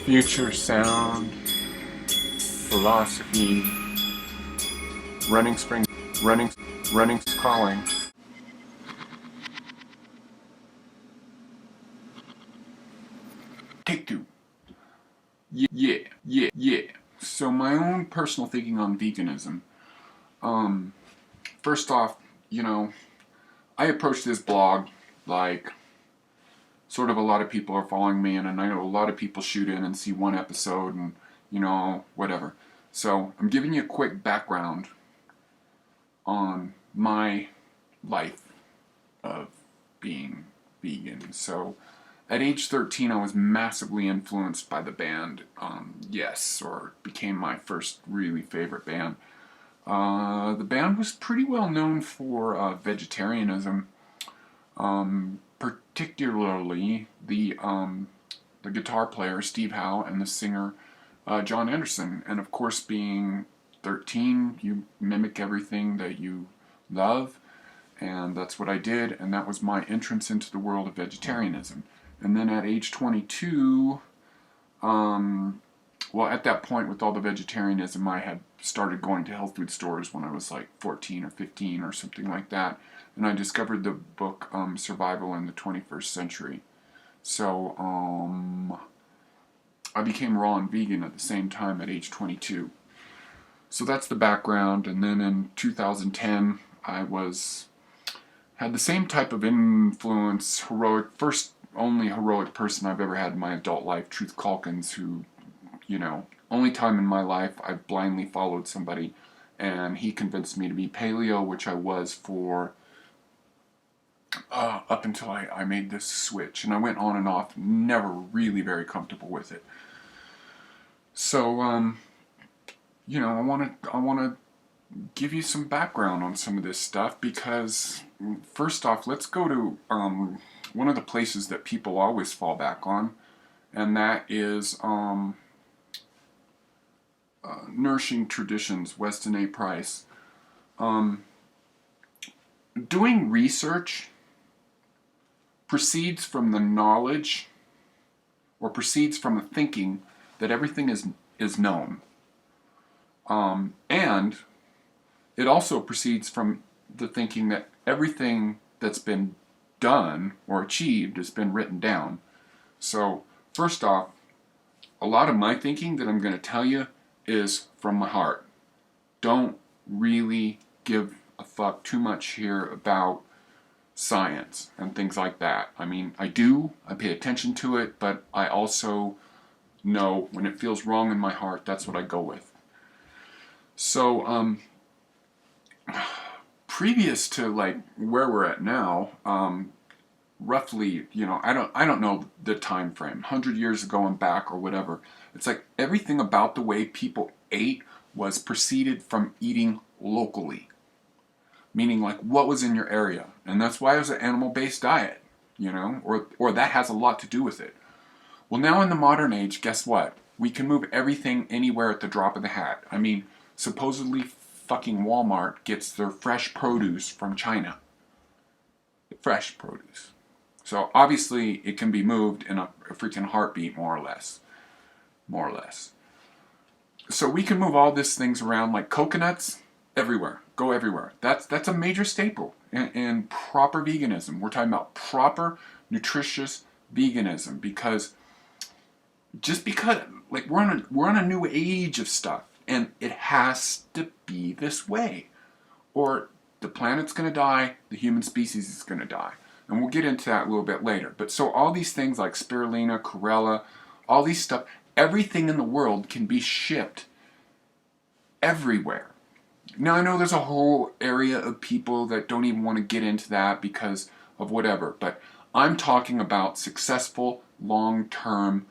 Future sound, philosophy, running spring, running, running's calling. Take two. Yeah. So my own personal thinking on veganism. First off, I approached this blog like sort of a lot of people are following me, and I know a lot of people shoot in and see one episode and, whatever. So I'm giving you a quick background on my life of being vegan. So at age 13, I was massively influenced by the band Yes, or it became my first really favorite band. The band was pretty well known for vegetarianism, particularly the guitar player Steve Howe and the singer John Anderson. And of course, being 13, you mimic everything that you love, and that's what I did, and that was my entrance into the world of vegetarianism. And then at age 22, well, at that point with all the vegetarianism, I had started going to health food stores when I was like 14 or 15 or something like that, and I discovered the book Survival in the 21st Century. So I became raw and vegan at the same time at age 22. So that's the background. And then in 2010, I had the same type of influence, first only heroic person I've ever had in my adult life, Truth Calkins, who, only time in my life I've blindly followed somebody, and he convinced me to be paleo, which I was for up until I made this switch, and I went on and off, never really very comfortable with it. So, I want to give you some background on some of this stuff, because first off, let's go to one of the places that people always fall back on, and that is Nourishing Traditions, Weston A. Price. Doing research proceeds from the knowledge, or proceeds from the thinking that everything is known. And it also proceeds from the thinking that everything that's been done or achieved has been written down. So, first off, a lot of my thinking that I'm going to tell you is from my heart. Don't really give a fuck too much here about science and things like that. I mean, I pay attention to it, but I also know when it feels wrong in my heart, that's what I go with. So, previous to like where we're at now, roughly, I don't know the time frame, 100 years ago and back or whatever. It's like everything about the way people ate was preceded from eating locally, meaning like what was in your area, and that's why it was an animal-based diet, or that has a lot to do with it. Well, now in the modern age, guess what? We can move everything anywhere at the drop of the hat. I mean, supposedly fucking Walmart gets their fresh produce from China. Fresh produce. So obviously it can be moved in a freaking heartbeat, more or less. More or less. So we can move all these things around, like coconuts, everywhere. Go everywhere. That's a major staple in proper veganism. We're talking about proper, nutritious veganism, because like we're on a new age of stuff, and it has to be this way, or the planet's going to die, the human species is going to die. And we'll get into that a little bit later. But so all these things like spirulina, chlorella, all these stuff, everything in the world can be shipped everywhere. Now, I know there's a whole area of people that don't even want to get into that because of whatever, but I'm talking about successful, long-term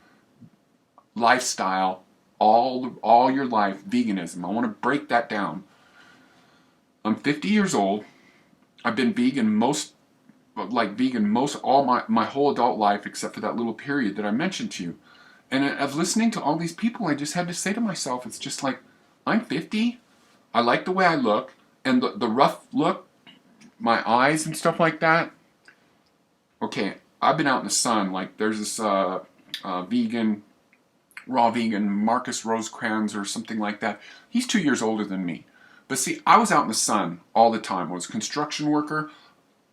lifestyle, all your life veganism. I want to break that down. I'm 50 years old. I've been vegan all my whole adult life, except for that little period that I mentioned to you. And of listening to all these people, I just had to say to myself, it's just like, I'm 50. I like the way I look, and the rough look, my eyes and stuff like that. Okay, I've been out in the sun. Like, there's this vegan raw vegan, Marcus Rosecrans or something like that. He's 2 years older than me. But see, I was out in the sun all the time. I was a construction worker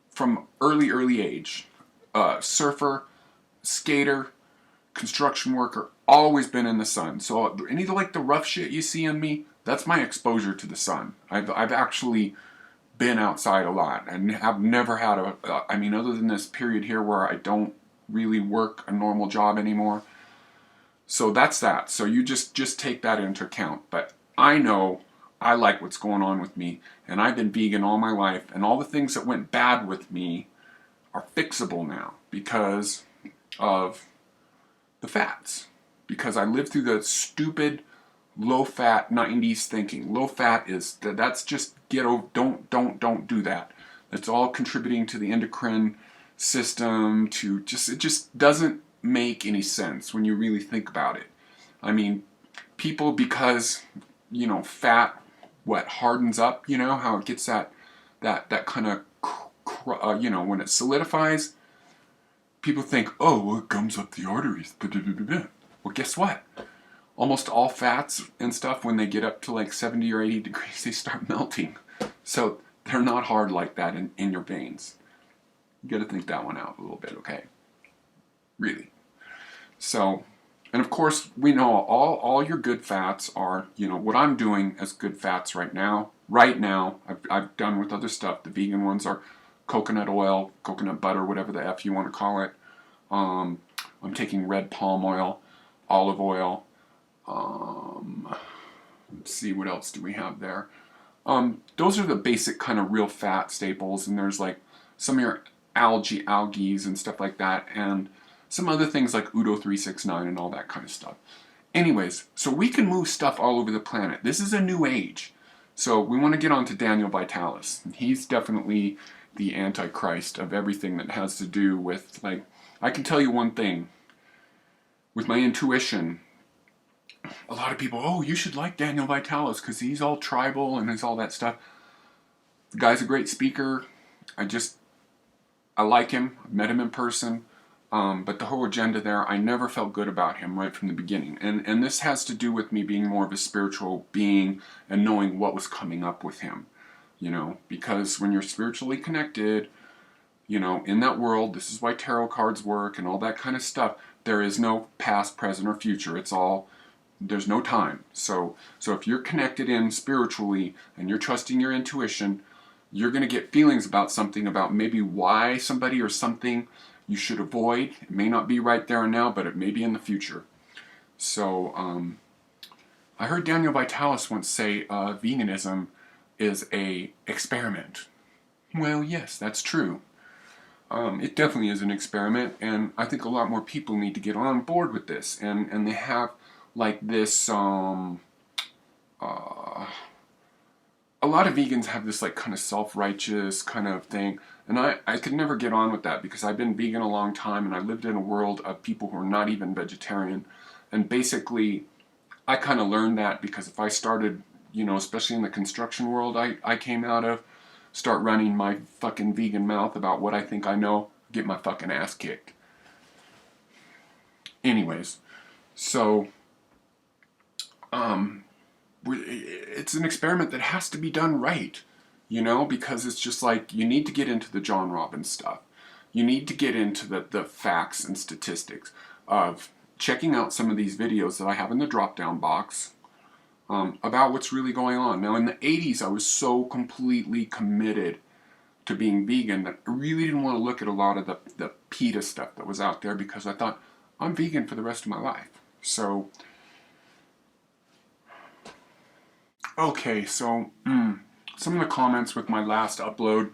from early age. Surfer, skater, construction worker, always been in the sun. So any of like the rough shit you see in me, that's my exposure to the sun. I've actually been outside a lot and have never had I mean, other than this period here where I don't really work a normal job anymore. So that's that. So you just take that into account. But I know I like what's going on with me, and I've been vegan all my life, and all the things that went bad with me are fixable now because of the fats. Because I lived through the stupid low-fat 90s thinking. Low-fat is that's just don't do that. It's all contributing to the endocrine system. It just doesn't make any sense when you really think about it. I mean, people, because fat hardens up. How it gets that kind of when it solidifies. People think, oh, well, it gums up the arteries. Well, guess what? Almost all fats and stuff, when they get up to like 70 or 80 degrees, they start melting. So they're not hard like that in your veins. You got to think that one out a little bit, okay? Really. So, and of course, we know all your good fats are, what I'm doing as good fats right now. Right now, I've done with other stuff. The vegan ones are coconut oil, coconut butter, whatever the F you want to call it. I'm taking red palm oil, olive oil. Let's see, what else do we have there? Those are the basic kind of real fat staples, and there's like some of your algae and stuff like that, and some other things like Udo 369 and all that kind of stuff. Anyways, so we can move stuff all over the planet. This is a new age. So we want to get on to Daniel Vitalis. He's definitely the antichrist of everything that has to do with, like, I can tell you one thing. With my intuition, a lot of people, oh, you should like Daniel Vitalis because he's all tribal and he's all that stuff. The guy's a great speaker. I like him. I've met him in person. But the whole agenda there, I never felt good about him right from the beginning. And this has to do with me being more of a spiritual being and knowing what was coming up with him. Because when you're spiritually connected, in that world, this is why tarot cards work and all that kind of stuff. There is no past, present, or future. There's no time. So if you're connected in spiritually and you're trusting your intuition, you're going to get feelings about something, about maybe why somebody or something you should avoid. It may not be right there and now, but it may be in the future. So I heard Daniel Vitalis once say veganism is a experiment. Well, yes, that's true. It definitely is an experiment, and I think a lot more people need to get on board with this. And they have like this, a lot of vegans have this like kind of self-righteous kind of thing, and I could never get on with that because I've been vegan a long time and I lived in a world of people who are not even vegetarian. And basically, I kind of learned that because if I started, especially in the construction world I came out of, start running my fucking vegan mouth about what I think I know, get my fucking ass kicked. Anyways, so it's an experiment that has to be done right, because it's just like you need to get into the John Robbins stuff. You need to get into the facts and statistics of checking out some of these videos that I have in the drop-down box about what's really going on. Now, in the 80s, I was so completely committed to being vegan that I really didn't want to look at a lot of the PETA stuff that was out there because I thought, I'm vegan for the rest of my life. So, okay, so some of the comments with my last upload,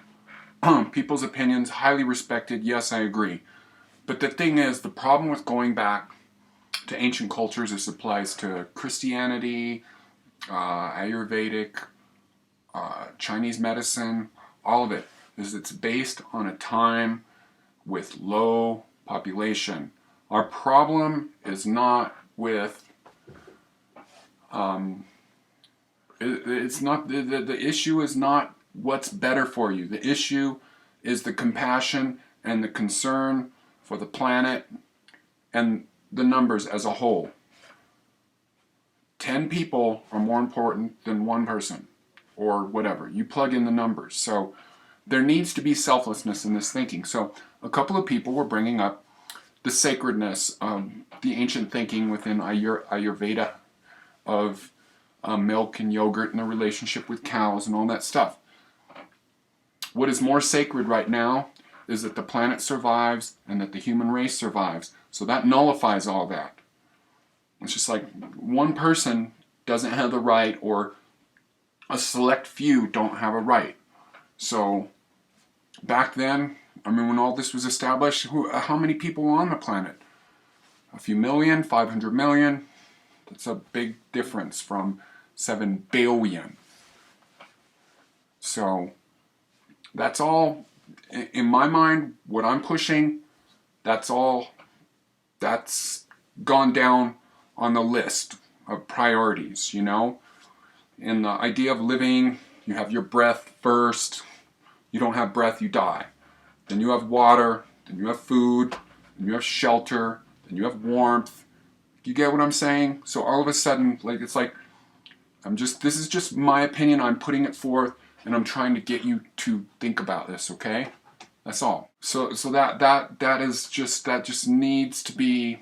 people's opinions, highly respected, yes, I agree. But the thing is, the problem with going back to ancient cultures, this applies to Christianity, Ayurvedic, Chinese medicine, all of it, is it's based on a time with low population. Our problem is not with, it's not, the issue is not what's better for you. The issue is the compassion and the concern for the planet and the numbers as a whole. 10 people are more important than one person, or whatever. You plug in the numbers. So there needs to be selflessness in this thinking. So a couple of people were bringing up the sacredness of the ancient thinking within Ayurveda of milk and yogurt and the relationship with cows and all that stuff. What is more sacred right now is that the planet survives and that the human race survives. So that nullifies all that. It's just like one person doesn't have the right, or a select few don't have a right. So back then, I mean, when all this was established, how many people were on the planet? A few million, 500 million. That's a big difference from 7 billion. So that's all, in my mind, what I'm pushing, that's all, that's gone down on the list of priorities, you know? In the idea of living, you have your breath first. You don't have breath, you die. Then you have water, then you have food, then you have shelter, then you have warmth. You get what I'm saying? So all of a sudden, like, it's like, this is just my opinion, I'm putting it forth, and I'm trying to get you to think about this, okay? That's all. So that just needs to be,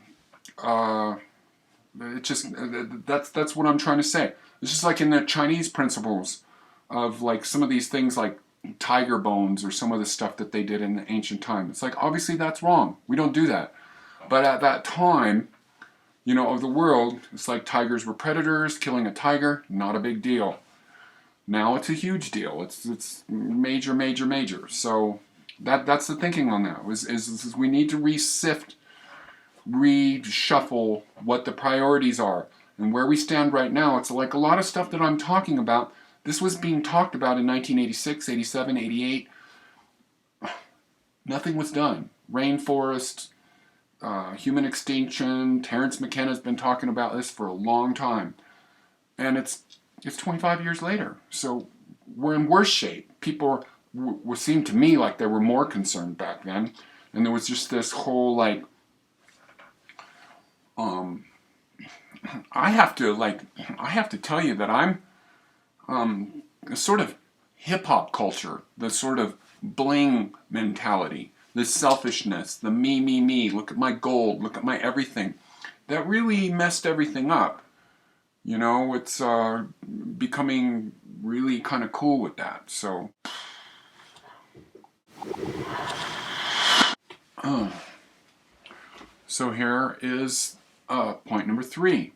that's what I'm trying to say. It's just like in the Chinese principles of like some of these things like tiger bones or some of the stuff that they did in the ancient time. It's like, obviously that's wrong. We don't do that. But at that time, you know, of the world, it's like tigers were predators. Killing a tiger, not a big deal. Now it's a huge deal. It's major, major, major. So that's the thinking on that. Is we need to reshuffle what the priorities are and where we stand right now. It's like a lot of stuff that I'm talking about. This was being talked about in 1986, 87, 88. Nothing was done. Rainforest, human extinction. Terence McKenna's been talking about this for a long time. And it's 25 years later. So we're in worse shape. People seemed to me like they were more concerned back then. And there was just this whole like, I have to tell you that I'm a sort of hip-hop culture, the sort of bling mentality, the selfishness, the me, look at my gold, look at my everything. That really messed everything up. You know, it's becoming really kind of cool with that. So, so here is point number 3.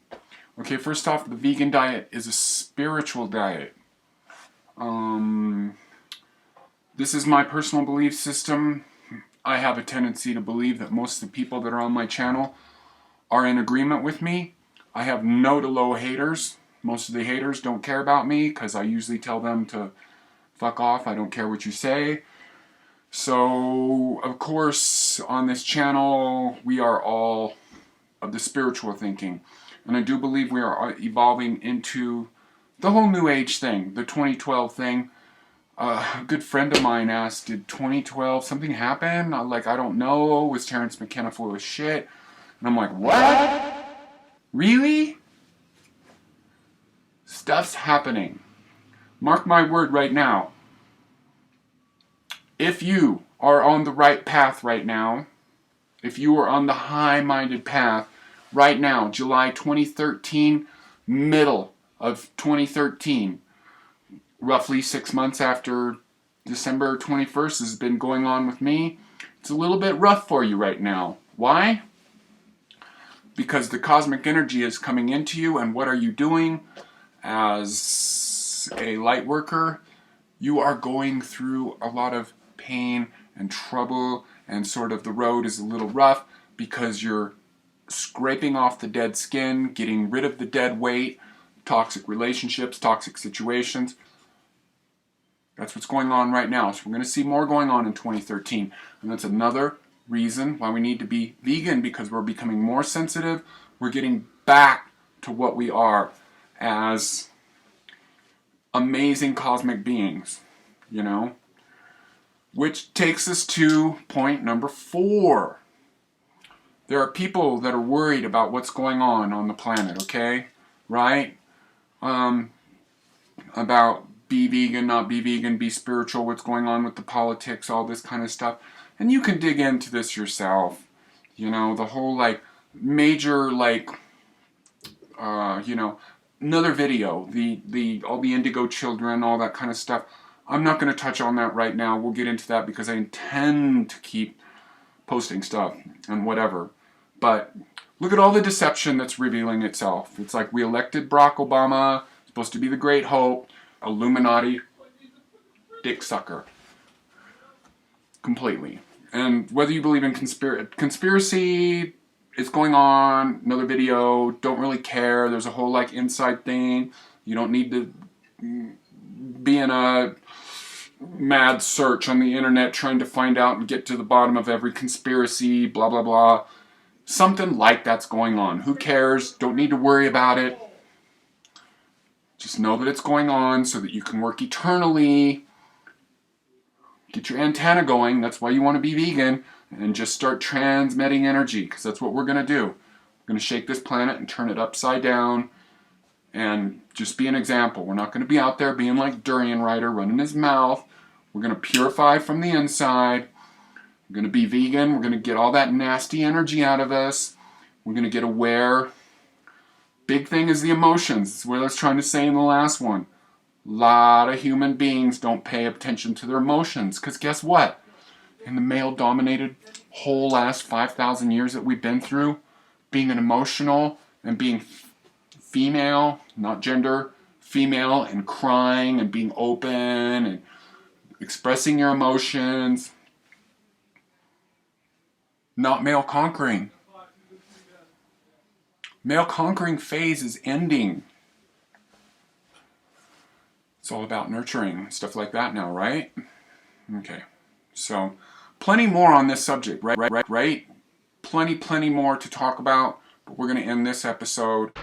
Okay, first off, the vegan diet is a spiritual diet. This is my personal belief system. I have a tendency to believe that most of the people that are on my channel are in agreement with me. I have no to low haters. Most of the haters don't care about me because I usually tell them to fuck off. I don't care what you say. So, of course, on this channel, we are all of the spiritual thinking. And I do believe we are evolving into the whole New Age thing, the 2012 thing. A good friend of mine asked, did 2012 something happen? I don't know. Was Terence McKenna full of shit? And I'm like, what? Really? Stuff's happening. Mark my word right now. If you are on the right path right now, if you are on the high-minded path right now, July 2013, middle of 2013, roughly 6 months after December 21st has been going on with me, it's a little bit rough for you right now. Why? Because the cosmic energy is coming into you, and what are you doing as a light worker? You are going through a lot of pain and trouble, and sort of the road is a little rough because you're scraping off the dead skin, getting rid of the dead weight, toxic relationships, toxic situations. That's what's going on right now. So we're going to see more going on in 2013. And that's another reason why we need to be vegan, because we're becoming more sensitive. We're getting back to what we are as amazing cosmic beings, you know? Which takes us to point number 4. There are people that are worried about what's going on the planet, okay? right? About be vegan, not be vegan, be spiritual, what's going on with the politics, all this kind of stuff. And you can dig into this yourself. You know, the whole like major like you know, another video, the all the indigo children, all that kind of stuff. I'm not going to touch on that right now. We'll get into that because I intend to keep posting stuff and whatever. But look at all the deception that's revealing itself. It's like we elected Barack Obama, supposed to be the great hope, Illuminati dick sucker. Completely. And whether you believe in conspiracy, it's going on, another video, don't really care, there's a whole like inside thing, you don't need to be in a mad search on the internet trying to find out and get to the bottom of every conspiracy, blah blah blah. Something like that's going on. Who cares? Don't need to worry about it. Just know that it's going on so that you can work eternally. Get your antenna going. That's why you want to be vegan. And just start transmitting energy, because that's what we're going to do. We're going to shake this planet and turn it upside down and just be an example. We're not going to be out there being like Durian Rider running his mouth. We're going to purify from the inside. We're going to be vegan. We're going to get all that nasty energy out of us. We're going to get aware. Big thing is the emotions. That's what I was trying to say in the last one. A lot of human beings don't pay attention to their emotions, because guess what? In the male-dominated whole last 5,000 years that we've been through, being an emotional and being female, not gender, female, and crying and being open and expressing your emotions, not male conquering. Male conquering phase is ending. It's all about nurturing, stuff like that now, right? Okay, so plenty more on this subject, right? Plenty more to talk about, but we're going to end this episode.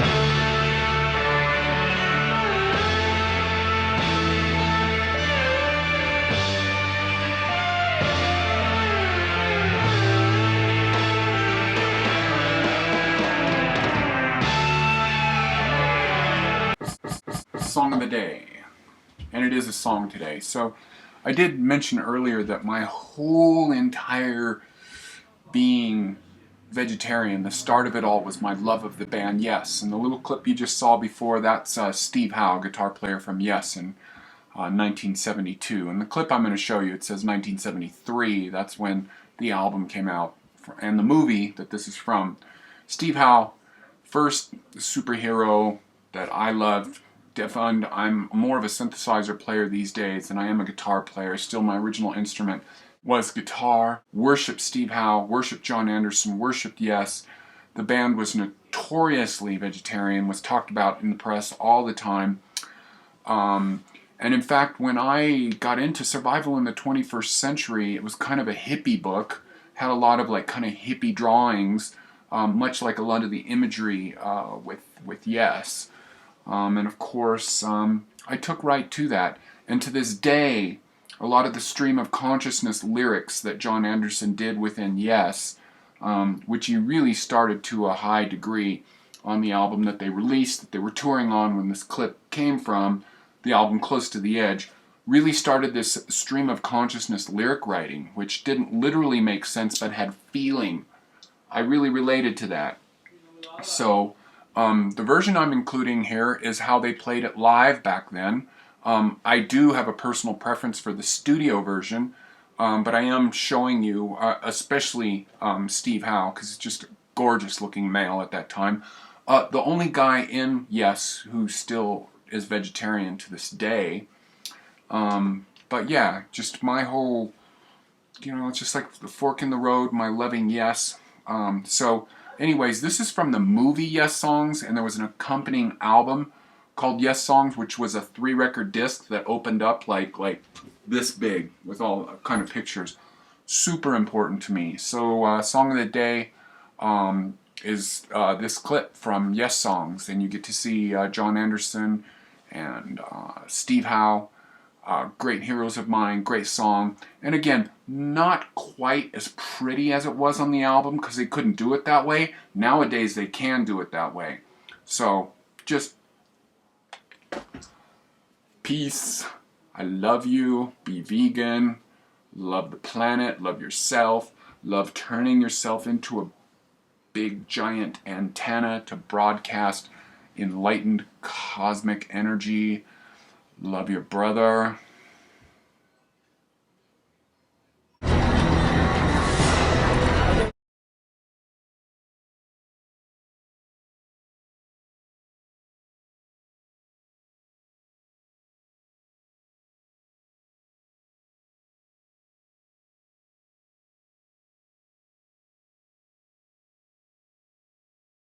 Song of the day. And it is a song today. So I did mention earlier that my whole entire being vegetarian, the start of it all was my love of the band Yes. And the little clip you just saw before, that's Steve Howe, guitar player from Yes in 1972. And the clip I'm going to show you, it says 1973. That's when the album came out. And the movie that this is from, Steve Howe, first superhero that I loved. Debunked. I'm more of a synthesizer player these days than I am a guitar player. Still, my original instrument was guitar. Worshipped Steve Howe, worshipped John Anderson, worshipped Yes. The band was notoriously vegetarian, was talked about in the press all the time. And in fact, when I got into Survival in the 21st Century, it was kind of a hippie book. Had a lot of like kind of hippie drawings, much like a lot of the imagery with Yes. And of course, I took right to that. And to this day, a lot of the stream of consciousness lyrics that John Anderson did within Yes, which he really started to a high degree on the album that they released, that they were touring on when this clip came from, the album Close to the Edge, really started this stream of consciousness lyric writing, which didn't literally make sense but had feeling. I really related to that. So the version I'm including here is how they played it live back then. I do have a personal preference for the studio version, but I am showing you, especially Steve Howe, because he's just a gorgeous looking male at that time. The only guy in Yes who still is vegetarian to this day. But yeah, just my whole, it's just like the fork in the road, my loving Yes. So anyways, this is from the movie Yes Songs, and there was an accompanying album called Yes Songs, which was a 3-record disc that opened up like this big with all kind of pictures. Super important to me. So Song of the Day is this clip from Yes Songs, and you get to see John Anderson and Steve Howe. Great Heroes of Mine, great song. And again, not quite as pretty as it was on the album because they couldn't do it that way. Nowadays they can do it that way. So just peace. I love you. Be vegan. Love the planet. Love yourself. Love turning yourself into a big giant antenna to broadcast enlightened cosmic energy. Love your brother.